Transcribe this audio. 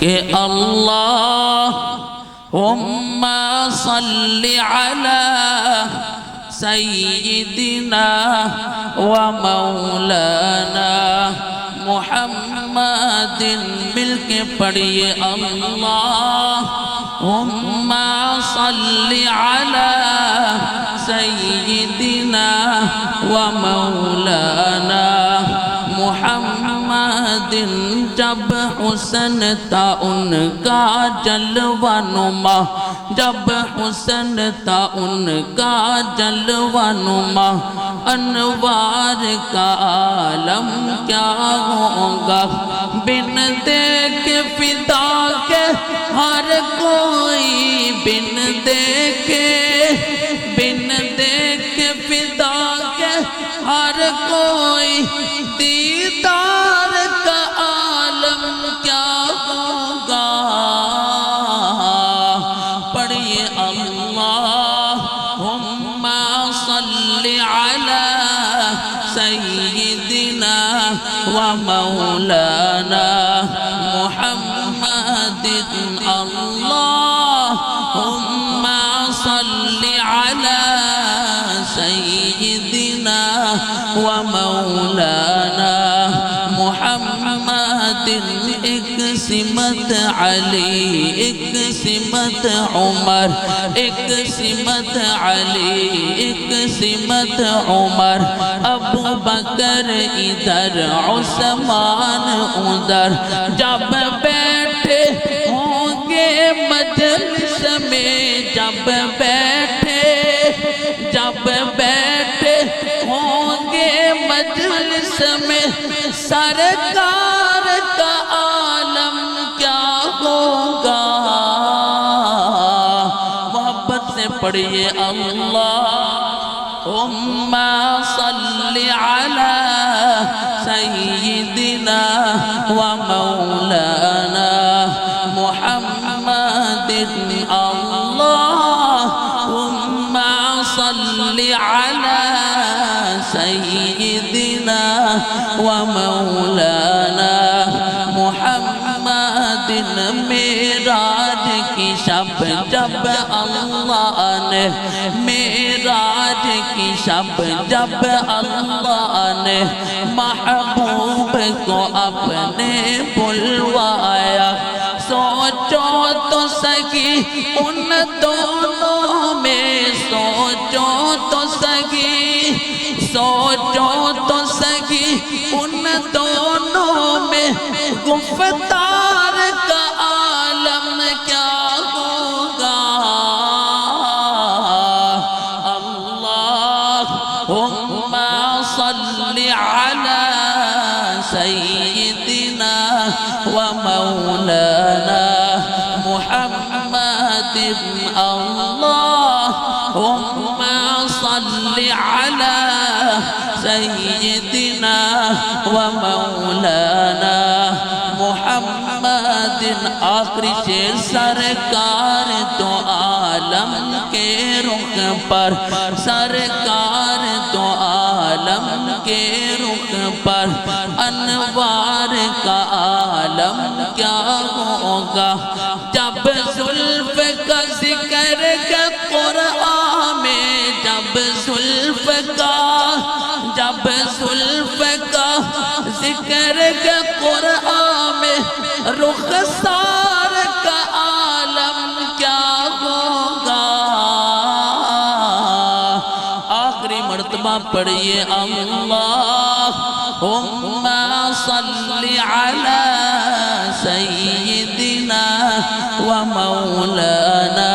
کہ اللہم صلی علی سیدنا و مولانا محمد، مل کے پڑھیے اللہم صلی علی سیدنا و مولانا محمد۔ جب حسن تھا ان کا جلوہ نما، جب حسن تھا ان کا جلوہ نما، انوار کا عالم کیا ہوگا؟ بن دیکھ فدا کے ہر کوئی، بن دیکھ فدا کے ہر کوئی، دیدار کا عالم کیا ہوگا؟ پڑھیے اللہم صلی علی سیدنا و مولانا محمد، اللہم صلی علی سیدنا و مولانا محمد۔ ایک سمت علی، ایک سمت عمر، ایک سمت علی، ایک سمت عمر، ابو بکر ادھر عثمان ادھر، جب بیٹھے ہوں گے مجلس میں، جب بیٹھے ہوں گے مجلس میں، سرکار کا عالم کیا ہوگا؟ محبت سے پڑھیے اللہم صلی علی سیدنا و مولانا محمد، اللہم صلی علی سیدنا و مولانا محمد۔ معراج کی شب جب اللہ نے، معراج کی شب جب اللہ نے محبوب کو اپنے بلوایا، سوچو تو سکی ان دونوں میں، سوچو تو سکی ان دونوں میں، گفتار کا عالم کیا ہوگا؟ اللہم صلی علی سیدنا و مولانا محمد، اللہم صلی علی سیدنا و مولانا محمد۔ آخری شعر، سرکار تو عالم کے رخ پر، سرکار تو عالم کے رخ پر، انوار کا عالم کیا ہوگا؟ جب زلف کا ذکر کا قرآن میں، جب زلف کا ذکر کا قرآن میں، رخسار کا عالم کیا ہوگا؟ آخری مرتبہ پڑھیے اللہم صلی علی سیدنا و مولانا